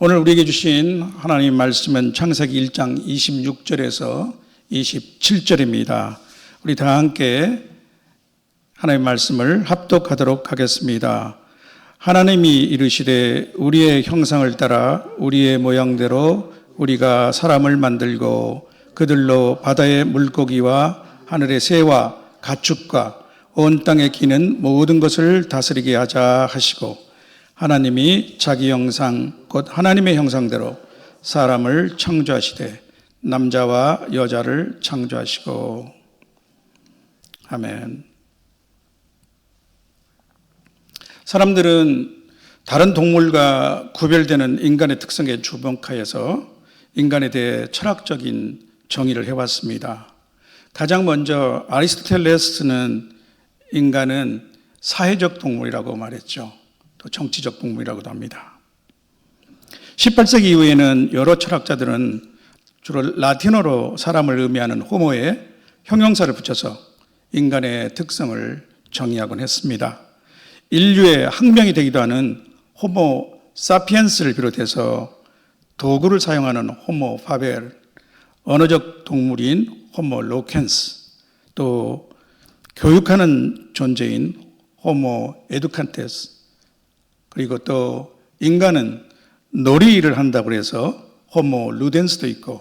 오늘 우리에게 주신 하나님 말씀은 창세기 1장 26절에서 27절입니다. 우리 다 함께 하나님의 말씀을 합독하도록 하겠습니다. 하나님이 이르시되 우리의 형상을 따라 우리의 모양대로 우리가 사람을 만들고 그들로 바다의 물고기와 하늘의 새와 가축과 온 땅에 기는 모든 것을 다스리게 하자 하시고, 하나님이 자기 형상 곧 하나님의 형상대로 사람을 창조하시되 남자와 여자를 창조하시고. 아멘. 사람들은 다른 동물과 구별되는 인간의 특성에 주목하여서 인간에 대해 철학적인 정의를 해왔습니다. 가장 먼저 아리스토텔레스는 인간은 사회적 동물이라고 말했죠. 또 정치적 동물이라고도 합니다. 18세기 이후에는 여러 철학자들은 주로 라틴어로 사람을 의미하는 호모에 형용사를 붙여서 인간의 특성을 정의하곤 했습니다. 인류의 학명이 되기도 하는 호모 사피엔스를 비롯해서 도구를 사용하는 호모 파벨, 언어적 동물인 호모 로켄스, 또 교육하는 존재인 호모 에두칸테스, 그리고 또 인간은 놀이를 한다고 해서 호모 루덴스도 있고,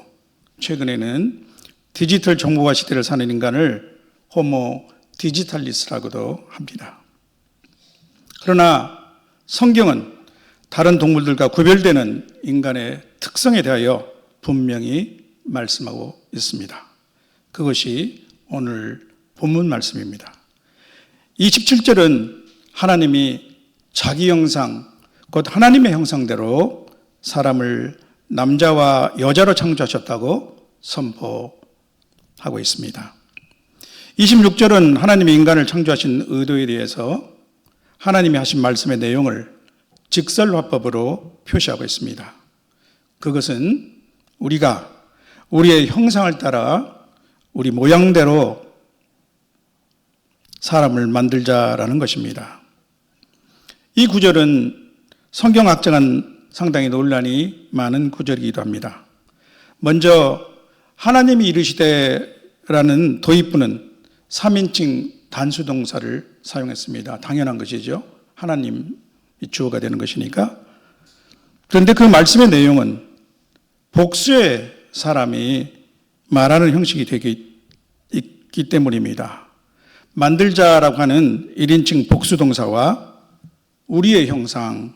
최근에는 디지털 정보화 시대를 사는 인간을 호모 디지탈리스라고도 합니다. 그러나 성경은 다른 동물들과 구별되는 인간의 특성에 대하여 분명히 말씀하고 있습니다. 그것이 오늘 본문 말씀입니다. 27절은 하나님이 자기 형상, 곧 하나님의 형상대로 사람을 남자와 여자로 창조하셨다고 선포하고 있습니다. 26절은 하나님이 인간을 창조하신 의도에 대해서 하나님이 하신 말씀의 내용을 직설화법으로 표시하고 있습니다. 그것은 우리가 우리의 형상을 따라 우리 모양대로 사람을 만들자라는 것입니다. 이 구절은 성경학자간 상당히 논란이 많은 구절이기도 합니다. 먼저 하나님이 이르시되라는 도입부는 3인칭 단수동사를 사용했습니다. 당연한 것이죠. 하나님이 주어가 되는 것이니까. 그런데 그 말씀의 내용은 복수의 사람이 말하는 형식이 되기 있기 때문입니다. 만들자라고 하는 1인칭 복수동사와 우리의 형상,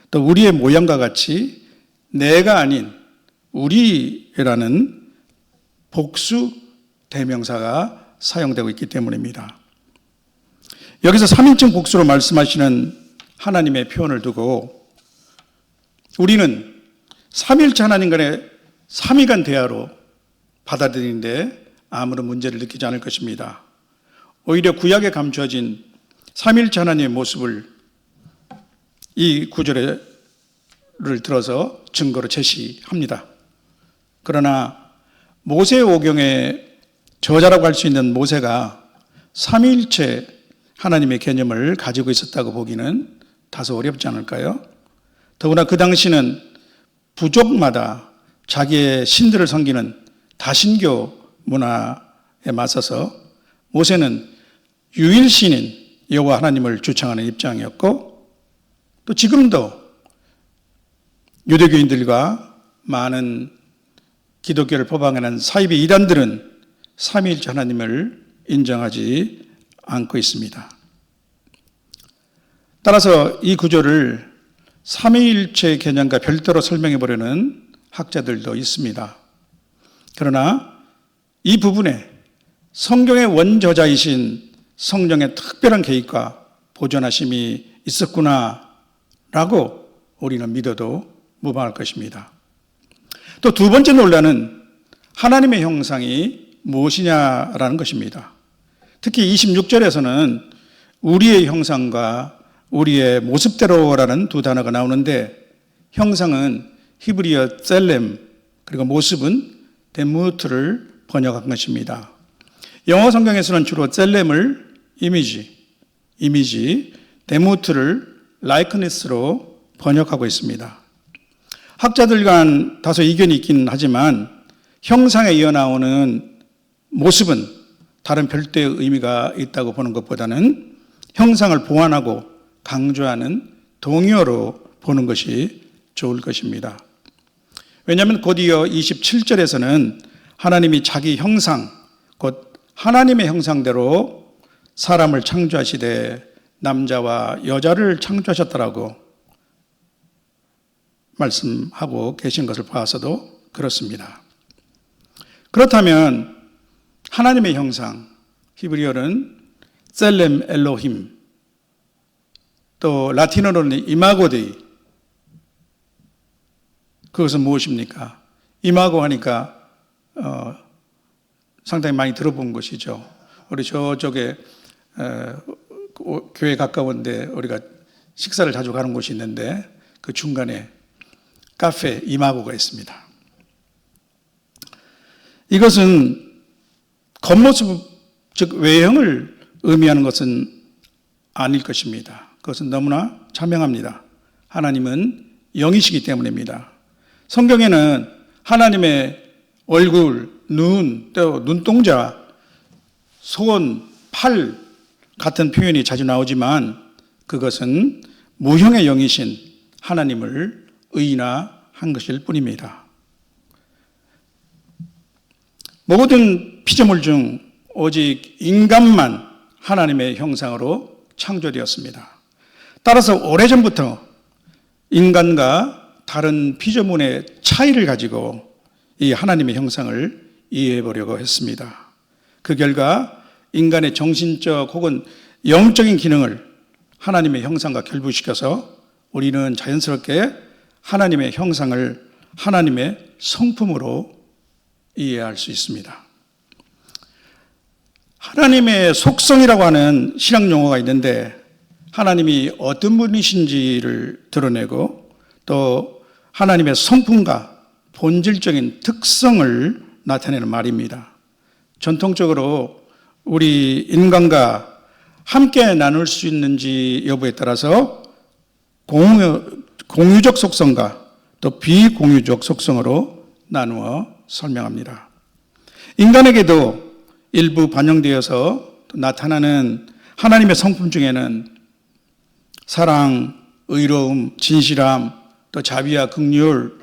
또 우리의 모양과 같이 내가 아닌 우리라는 복수 대명사가 사용되고 있기 때문입니다. 여기서 3인칭 복수로 말씀하시는 하나님의 표현을 두고 우리는 삼위일체 하나님 간의 삼위간 대화로 받아들이는데 아무런 문제를 느끼지 않을 것입니다. 오히려 구약에 감추어진 삼위일체 하나님의 모습을 이 구절을 들어서 증거로 제시합니다. 그러나 모세오경의 저자라고 할 수 있는 모세가 삼위일체 하나님의 개념을 가지고 있었다고 보기는 다소 어렵지 않을까요? 더구나 그 당시는 부족마다 자기의 신들을 섬기는 다신교 문화에 맞서서 모세는 유일신인 여호와 하나님을 주창하는 입장이었고, 또 지금도 유대교인들과 많은 기독교를 포방하는 사이비 이단들은 삼위일체 하나님을 인정하지 않고 있습니다. 따라서 이 구절을 삼위일체 개념과 별도로 설명해 보려는 학자들도 있습니다. 그러나 이 부분에 성경의 원저자이신 성령의 특별한 개입과 보존하심이 있었구나 라고 우리는 믿어도 무방할 것입니다. 또 두 번째 논란은 하나님의 형상이 무엇이냐라는 것입니다. 특히 26절에서는 우리의 형상과 우리의 모습대로라는 두 단어가 나오는데, 형상은 히브리어 셀렘, 그리고 모습은 데무트를 번역한 것입니다. 영어 성경에서는 주로 셀렘을 이미지, 데무트를 라이크니스로 번역하고 있습니다. 학자들 간 다소 이견이 있긴 하지만 형상에 이어나오는 모습은 다른 별도의 의미가 있다고 보는 것보다는 형상을 보완하고 강조하는 동의어로 보는 것이 좋을 것입니다. 왜냐하면 곧이어 27절에서는 하나님이 자기 형상, 곧 하나님의 형상대로 사람을 창조하시되 남자와 여자를 창조하셨다라고 말씀하고 계신 것을 봐서도 그렇습니다. 그렇다면 하나님의 형상, 히브리어는 셀렘 엘로힘, 또 라틴어로는 이마고 데이, 그것은 무엇입니까? 이마고 하니까 상당히 많이 들어본 것이죠. 우리 저쪽에 교회 가까운데 우리가 식사를 자주 가는 곳이 있는데 그 중간에 카페 이마고가 있습니다. 이것은 겉모습, 즉 외형을 의미하는 것은 아닐 것입니다. 그것은 너무나 자명합니다. 하나님은 영이시기 때문입니다. 성경에는 하나님의 얼굴, 눈, 또 눈동자, 손, 팔 같은 표현이 자주 나오지만 그것은 무형의 영이신 하나님을 의인화한 것일 뿐입니다. 모든 피조물 중 오직 인간만 하나님의 형상으로 창조되었습니다. 따라서 오래전부터 인간과 다른 피조물의 차이를 가지고 이 하나님의 형상을 이해해 보려고 했습니다. 그 결과 인간의 정신적 혹은 영적인 기능을 하나님의 형상과 결부시켜서 우리는 자연스럽게 하나님의 형상을 하나님의 성품으로 이해할 수 있습니다. 하나님의 속성이라고 하는 신학 용어가 있는데 하나님이 어떤 분이신지를 드러내고 또 하나님의 성품과 본질적인 특성을 나타내는 말입니다. 전통적으로 우리 인간과 함께 나눌 수 있는지 여부에 따라서 공유적 속성과 또 비공유적 속성으로 나누어 설명합니다. 인간에게도 일부 반영되어서 나타나는 하나님의 성품 중에는 사랑, 의로움, 진실함, 또 자비와 긍휼,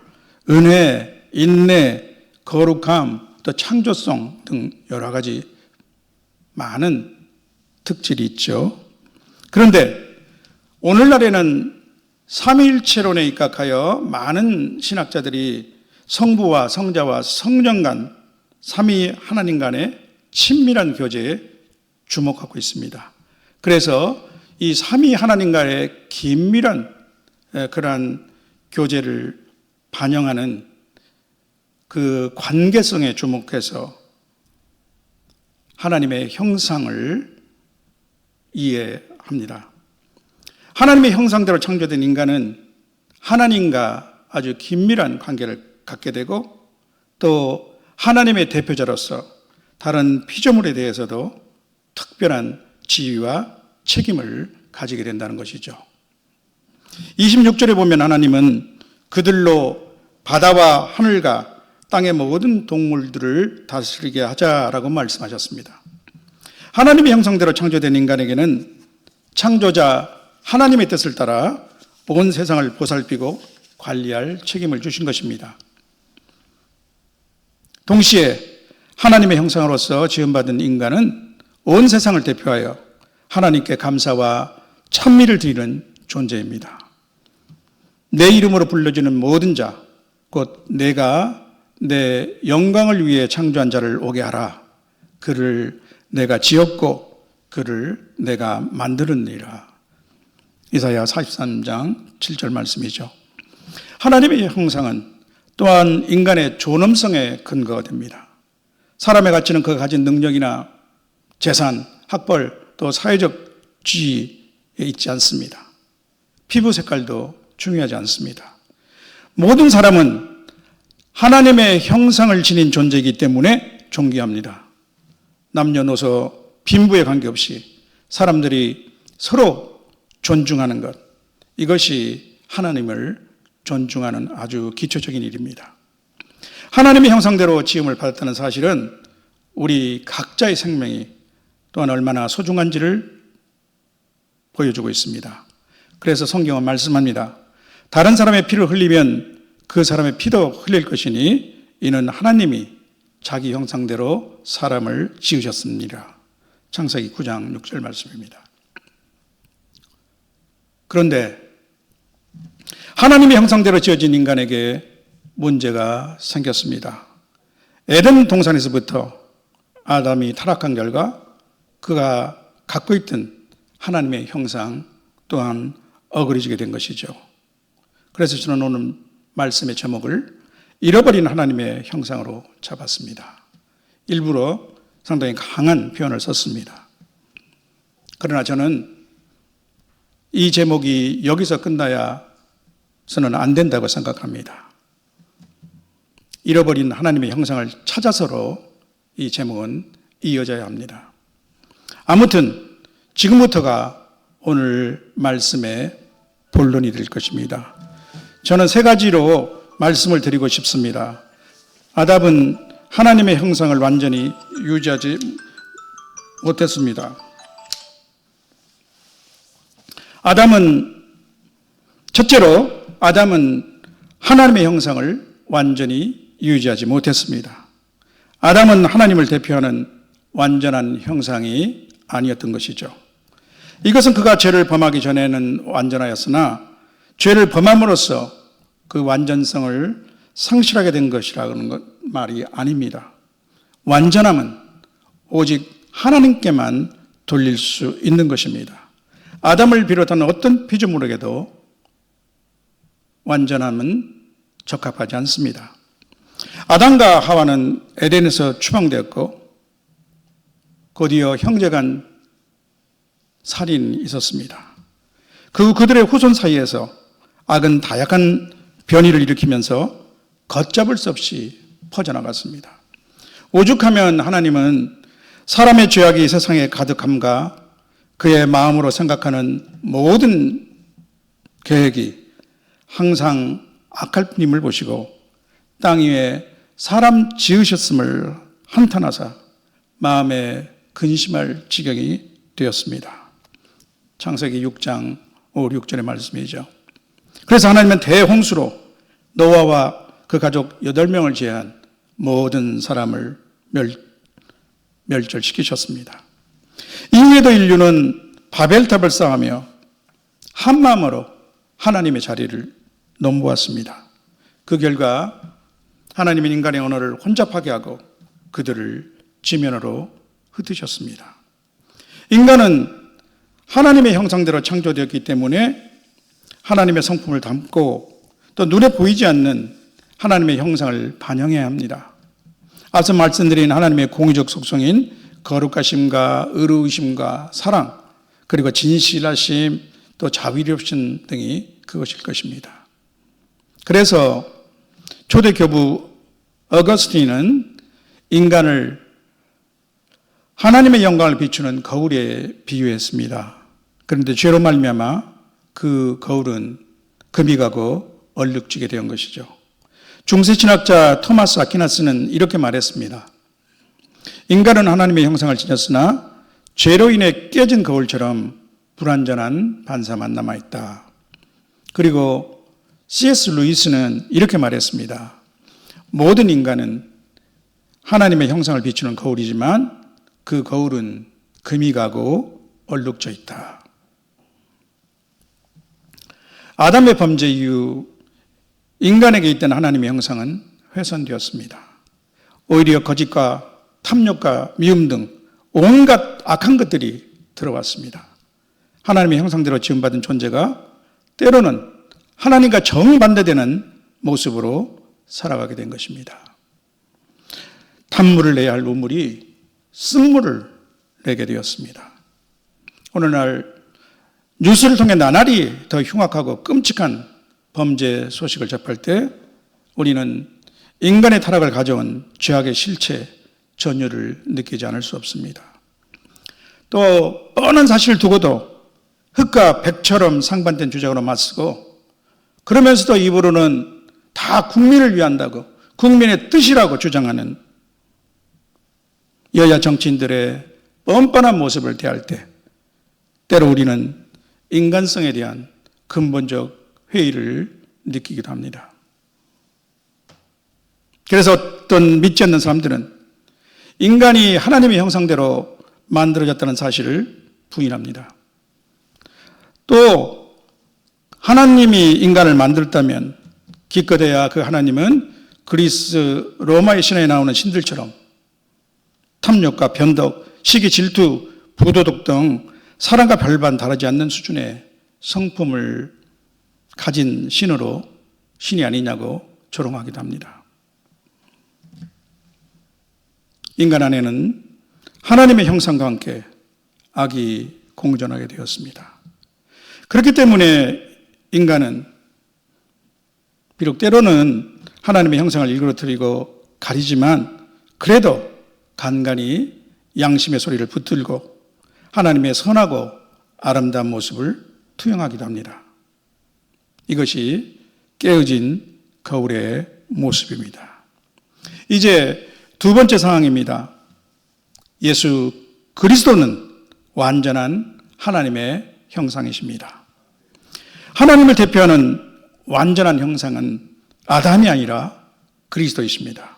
은혜, 인내, 거룩함, 또 창조성 등 여러 가지 많은 특질이 있죠. 그런데 오늘날에는 삼위일체론에 입각하여 많은 신학자들이 성부와 성자와 성령 간 삼위 하나님 간의 친밀한 교제에 주목하고 있습니다. 그래서 이 삼위 하나님 간의 긴밀한 그러한 교제를 반영하는 그 관계성에 주목해서 하나님의 형상을 이해합니다. 하나님의 형상대로 창조된 인간은 하나님과 아주 긴밀한 관계를 갖게 되고 또 하나님의 대표자로서 다른 피조물에 대해서도 특별한 지위와 책임을 가지게 된다는 것이죠. 26절에 보면 하나님은 그들로 바다와 하늘과 땅의 모든 동물들을 다스리게 하자라고 말씀하셨습니다. 하나님의 형상대로 창조된 인간에게는 창조자 하나님의 뜻을 따라 온 세상을 보살피고 관리할 책임을 주신 것입니다. 동시에 하나님의 형상으로서 지음받은 인간은 온 세상을 대표하여 하나님께 감사와 찬미를 드리는 존재입니다. 내 이름으로 불러주는 모든 자, 곧 내가 내 영광을 위해 창조한 자를 오게 하라. 그를 내가 지었고 그를 내가 만들었느니라. 이사야 43장 7절 말씀이죠. 하나님의 형상은 또한 인간의 존엄성의 근거가 됩니다. 사람의 가치는 그가 가진 능력이나 재산, 학벌, 또 사회적 지위에 있지 않습니다. 피부 색깔도 중요하지 않습니다. 모든 사람은 하나님의 형상을 지닌 존재이기 때문에 존귀합니다. 남녀노소 빈부에 관계없이 사람들이 서로 존중하는 것, 이것이 하나님을 존중하는 아주 기초적인 일입니다. 하나님의 형상대로 지음을 받았다는 사실은 우리 각자의 생명이 또한 얼마나 소중한지를 보여주고 있습니다. 그래서 성경은 말씀합니다. 다른 사람의 피를 흘리면 그 사람의 피도 흘릴 것이니 이는 하나님이 자기 형상대로 사람을 지으셨습니다. 창세기 9장 6절 말씀입니다. 그런데 하나님의 형상대로 지어진 인간에게 문제가 생겼습니다. 에덴 동산에서부터 아담이 타락한 결과 그가 갖고 있던 하나님의 형상 또한 어그러지게 된 것이죠. 그래서 저는 오늘 말씀의 제목을 잃어버린 하나님의 형상으로 잡았습니다. 일부러 상당히 강한 표현을 썼습니다. 그러나 저는 이 제목이 여기서 끝나야서는 안 된다고 생각합니다. 잃어버린 하나님의 형상을 찾아서로 이 제목은 이어져야 합니다. 아무튼 지금부터가 오늘 말씀의 본론이 될 것입니다. 저는 세 가지로 말씀을 드리고 싶습니다. 아담은 하나님의 형상을 완전히 유지하지 못했습니다. 첫째로 아담은 하나님의 형상을 완전히 유지하지 못했습니다. 아담은 하나님을 대표하는 완전한 형상이 아니었던 것이죠. 이것은 그가 죄를 범하기 전에는 완전하였으나 죄를 범함으로써 그 완전성을 상실하게 된 것이라는 말이 아닙니다. 완전함은 오직 하나님께만 돌릴 수 있는 것입니다. 아담을 비롯한 어떤 피조물에게도 완전함은 적합하지 않습니다. 아담과 하와는 에덴에서 추방되었고 곧이어 형제간 살인이 있었습니다. 그들의 후손 사이에서 악은 다양한 변이를 일으키면서 걷잡을 수 없이 퍼져나갔습니다. 오죽하면 하나님은 사람의 죄악이 세상에 가득함과 그의 마음으로 생각하는 모든 계획이 항상 악할 뿐임을 보시고 땅 위에 사람 지으셨음을 한탄하사 마음에 근심할 지경이 되었습니다. 창세기 6장 5, 6절의 말씀이죠. 그래서 하나님은 대홍수로 노아와 그 가족 8명을 제한 모든 사람을 멸절시키셨습니다. 이후에도 인류는 바벨탑을 쌓으며 한마음으로 하나님의 자리를 넘보았습니다. 그 결과 하나님은 인간의 언어를 혼잡하게 하고 그들을 지면으로 흩으셨습니다. 인간은 하나님의 형상대로 창조되었기 때문에 하나님의 성품을 담고 또 눈에 보이지 않는 하나님의 형상을 반영해야 합니다. 앞서 말씀드린 하나님의 공의적 속성인 거룩하심과 의로우심과 사랑, 그리고 진실하심, 또 자비롭심 등이 그것일 것입니다. 그래서 초대 교부 어거스틴은 인간을 하나님의 영광을 비추는 거울에 비유했습니다. 그런데 죄로 말미암아 그 거울은 금이 가고 얼룩지게 된 것이죠. 중세 신학자 토마스 아퀴나스는 이렇게 말했습니다. 인간은 하나님의 형상을 지녔으나 죄로 인해 깨진 거울처럼 불완전한 반사만 남아있다. 그리고 C.S. 루이스는 이렇게 말했습니다. 모든 인간은 하나님의 형상을 비추는 거울이지만 그 거울은 금이 가고 얼룩져 있다. 아담의 범죄 이후 인간에게 있던 하나님의 형상은 훼손되었습니다. 오히려 거짓과 탐욕과 미움 등 온갖 악한 것들이 들어왔습니다. 하나님의 형상대로 지음받은 존재가 때로는 하나님과 정반대되는 모습으로 살아가게 된 것입니다. 탄물을 내야 할 우물이 쓴물을 내게 되었습니다. 오늘날 뉴스를 통해 나날이 더 흉악하고 끔찍한 범죄 소식을 접할 때 우리는 인간의 타락을 가져온 죄악의 실체, 전율을 느끼지 않을 수 없습니다. 또 뻔한 사실을 두고도 흙과 백처럼 상반된 주장으로 맞서고 그러면서도 입으로는 다 국민을 위한다고, 국민의 뜻이라고 주장하는 여야 정치인들의 뻔뻔한 모습을 대할 때 때로 우리는 인간성에 대한 근본적 회의를 느끼기도 합니다. 그래서 어떤 믿지 않는 사람들은 인간이 하나님의 형상대로 만들어졌다는 사실을 부인합니다. 또 하나님이 인간을 만들었다면 기껏해야 그 하나님은 그리스 로마의 신화에 나오는 신들처럼 탐욕과 변덕, 시기, 질투, 부도덕 등 사람과 별반 다르지 않는 수준의 성품을 가진 신으로 신이 아니냐고 조롱하기도 합니다. 인간 안에는 하나님의 형상과 함께 악이 공존하게 되었습니다. 그렇기 때문에 인간은 비록 때로는 하나님의 형상을 일그러뜨리고 가리지만 그래도 간간히 양심의 소리를 붙들고 하나님의 선하고 아름다운 모습을 투영하기도 합니다. 이것이 깨어진 거울의 모습입니다. 이제 두 번째 상황입니다. 예수 그리스도는 완전한 하나님의 형상이십니다. 하나님을 대표하는 완전한 형상은 아담이 아니라 그리스도이십니다.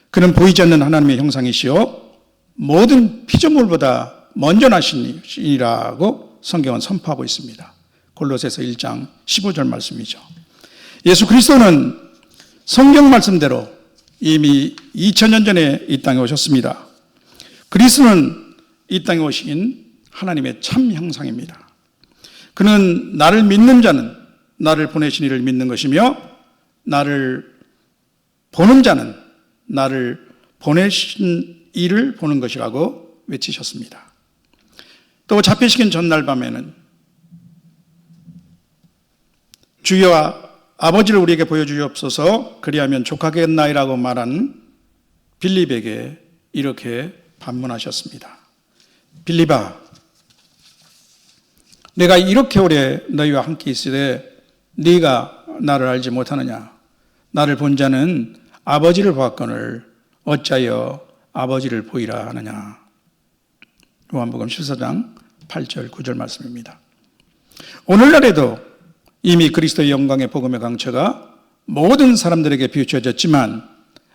그는 보이지 않는 하나님의 형상이시요 모든 피조물보다 먼저 나신 이라고 성경은 선포하고 있습니다. 골로새서 1장 15절 말씀이죠. 예수 그리스도는 성경 말씀대로 이미 2000년 전에 이 땅에 오셨습니다. 그리스도는 이 땅에 오신 하나님의 참 형상입니다. 그는 나를 믿는 자는 나를 보내신 이를 믿는 것이며 나를 보는 자는 나를 보내신 이를 보는 것이라고 외치셨습니다. 또 잡히시긴 전날 밤에는 주여 아버지를 우리에게 보여주옵소서 그리하면 족하겠나이라고 말한 빌립에게 이렇게 반문하셨습니다. 빌립아, 내가 이렇게 오래 너희와 함께 있으되 네가 나를 알지 못하느냐? 나를 본 자는 아버지를 보았거늘 어찌하여 아버지를 보이라 하느냐? 요한복음 14장 8절 9절 말씀입니다. 오늘날에도 이미 그리스도의 영광의 복음의 광채가 모든 사람들에게 비춰졌지만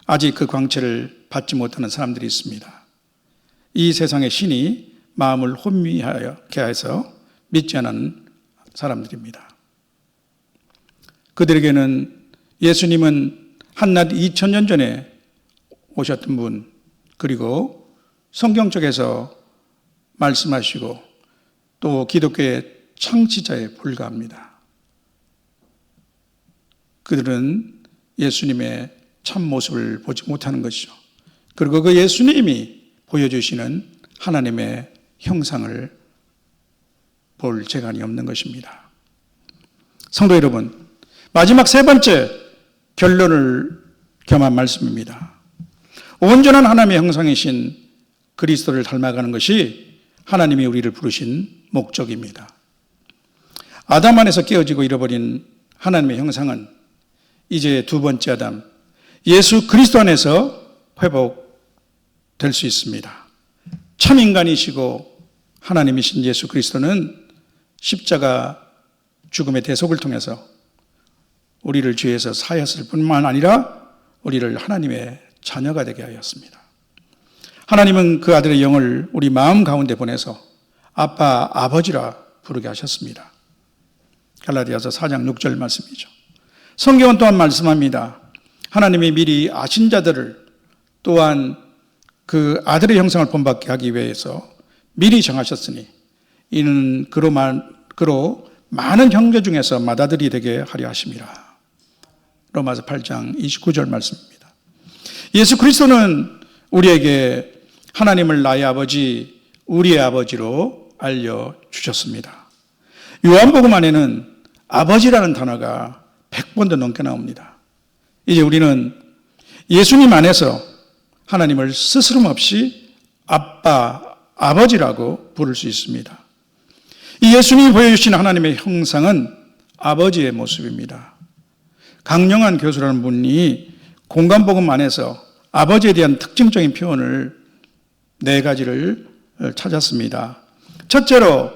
아직 그 광채를 받지 못하는 사람들이 있습니다. 이 세상의 신이 마음을 혼미하게 해서 믿지 않는 사람들입니다. 그들에게는 예수님은 한낱 2000년 전에 오셨던 분, 그리고 성경 쪽에서 말씀하시고 또 기독교의 창시자에 불과합니다. 그들은 예수님의 참 모습을 보지 못하는 것이죠. 그리고 그 예수님이 보여주시는 하나님의 형상을 볼 재간이 없는 것입니다. 성도 여러분, 마지막 세 번째 결론을 겸한 말씀입니다. 온전한 하나님의 형상이신 그리스도를 닮아가는 것이 하나님이 우리를 부르신 목적입니다. 아담 안에서 깨어지고 잃어버린 하나님의 형상은 이제 두 번째 아담, 예수 그리스도 안에서 회복될 수 있습니다. 참 인간이시고 하나님이신 예수 그리스도는 십자가 죽음의 대속을 통해서 우리를 죄에서 사하였을 뿐만 아니라 우리를 하나님의 자녀가 되게 하였습니다. 하나님은 그 아들의 영을 우리 마음 가운데 보내서 아빠, 아버지라 부르게 하셨습니다. 갈라디아서 4장 6절 말씀이죠. 성경은 또한 말씀합니다. 하나님이 미리 아신 자들을 또한 그 아들의 형상을 본받게 하기 위해서 미리 정하셨으니 이는 그로 많은 형제 중에서 맏아들이 되게 하려 하심이라. 로마서 8장 29절 말씀입니다. 예수 그리스도는 우리에게 하나님을 나의 아버지, 우리의 아버지로 알려주셨습니다. 요한복음 안에는 아버지라는 단어가 100번도 넘게 나옵니다. 이제 우리는 예수님 안에서 하나님을 스스럼 없이 아빠, 아버지라고 부를 수 있습니다. 이 예수님이 보여주신 하나님의 형상은 아버지의 모습입니다. 강영한 교수라는 분이 공간복음 안에서 아버지에 대한 특징적인 표현을 4가지를 찾았습니다. 첫째로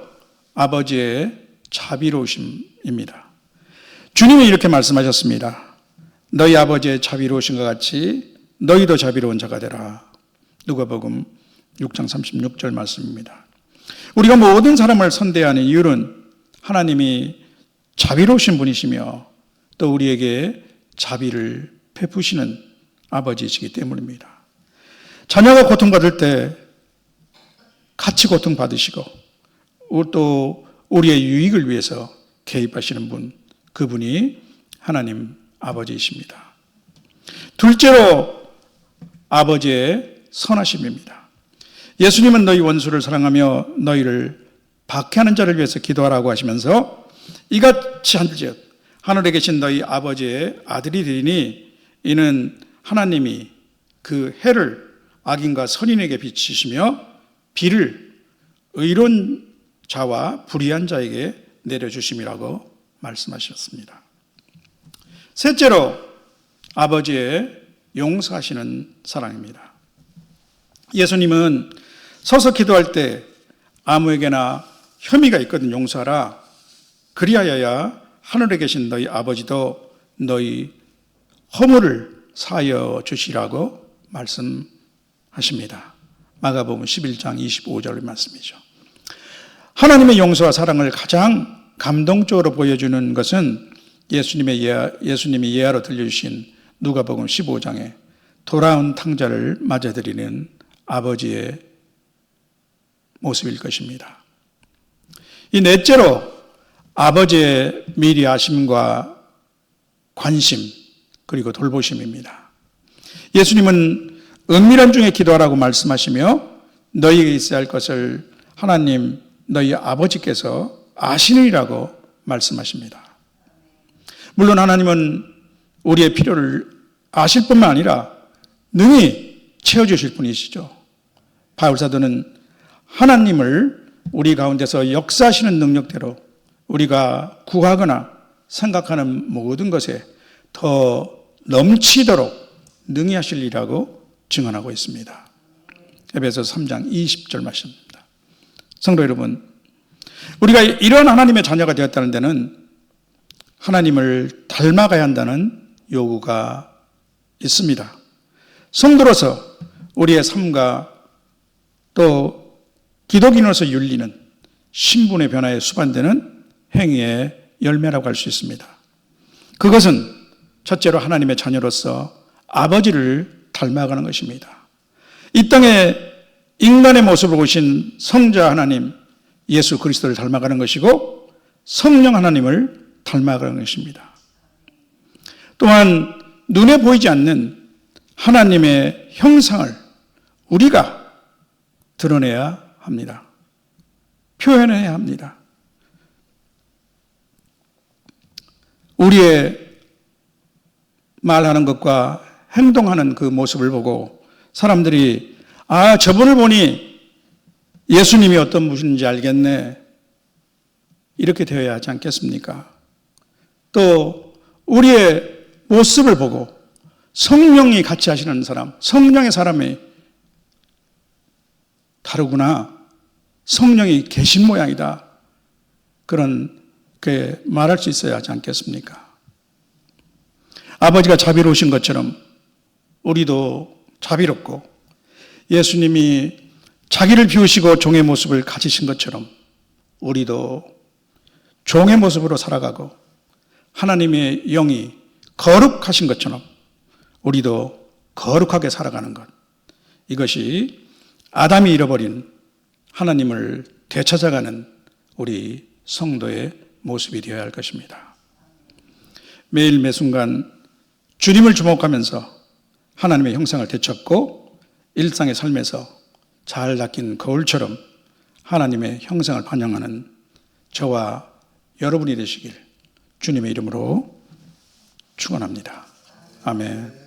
아버지의 자비로우심입니다. 주님이 이렇게 말씀하셨습니다. 너희 아버지의 자비로우신 것 같이 너희도 자비로운 자가 되라. 누가복음 6장 36절 말씀입니다. 우리가 모든 사람을 선대하는 이유는 하나님이 자비로우신 분이시며 또 우리에게 자비를 베푸시는 아버지이시기 때문입니다. 자녀가 고통받을 때 같이 고통받으시고 또 우리의 유익을 위해서 개입하시는 분, 그분이 하나님 아버지이십니다. 둘째로 아버지의 선하심입니다. 예수님은 너희 원수를 사랑하며 너희를 박해하는 자를 위해서 기도하라고 하시면서 이같이 한즉 하늘에 계신 너희 아버지의 아들이 되리니 이는 하나님이 그 해를 악인과 선인에게 비치시며 비를 의로운 자와 불의한 자에게 내려주심이라고 말씀하셨습니다. 셋째로 아버지의 용서하시는 사랑입니다. 예수님은 서서 기도할 때 아무에게나 혐의가 있거든 용서하라. 그리하여야 하늘에 계신 너희 아버지도 너희 허물을 사하여 주시라고 말씀하십니다. 마가복음 11장 25절 말씀이죠. 하나님의 용서와 사랑을 가장 감동적으로 보여주는 것은 예수님이 예화로 들려주신 누가복음 15장에 돌아온 탕자를 맞아들이는 아버지의 모습일 것입니다. 이 넷째로 아버지의 미리 아심과 관심 그리고 돌보심입니다. 예수님은 은밀한 중에 기도하라고 말씀하시며 너희에게 있어야 할 것을 하나님 너희 아버지께서 아시느니라고 말씀하십니다. 물론 하나님은 우리의 필요를 아실 뿐만 아니라 능히 채워주실 분이시죠. 바울사도는 하나님을 우리 가운데서 역사하시는 능력대로 우리가 구하거나 생각하는 모든 것에 더 넘치도록 능히 하실 일이라고 증언하고 있습니다. 에베소서 3장 20절 말씀입니다. 성도 여러분, 우리가 이런 하나님의 자녀가 되었다는 데는 하나님을 닮아가야 한다는 요구가 있습니다. 성도로서 우리의 삶과 또 기독인으로서 윤리는 신분의 변화에 수반되는 행위의 열매라고 할 수 있습니다. 그것은 첫째로 하나님의 자녀로서 아버지를 닮아가는 것입니다. 이 땅에 인간의 모습을 보신 성자 하나님 예수 그리스도를 닮아가는 것이고 성령 하나님을 닮아가는 것입니다. 또한 눈에 보이지 않는 하나님의 형상을 우리가 드러내야 합니다. 표현해야 합니다. 우리의 말하는 것과 행동하는 그 모습을 보고 사람들이 저분을 보니 예수님이 어떤 분인지 알겠네. 이렇게 되어야 하지 않겠습니까? 또 우리의 모습을 보고 성령이 같이 하시는 사람, 성령의 사람이 다르구나. 성령이 계신 모양이다. 그렇게 말할 수 있어야 하지 않겠습니까? 아버지가 자비로우신 것처럼 우리도 자비롭고 예수님이 자기를 비우시고 종의 모습을 가지신 것처럼 우리도 종의 모습으로 살아가고 하나님의 영이 거룩하신 것처럼 우리도 거룩하게 살아가는 것. 이것이 아담이 잃어버린 하나님을 되찾아가는 우리 성도의 모습이 되어야 할 것입니다. 매일 매순간 주님을 주목하면서 하나님의 형상을 되찾고 일상의 삶에서 잘 닦인 거울처럼 하나님의 형상을 반영하는 저와 여러분이 되시길 주님의 이름으로 축원합니다. 아멘.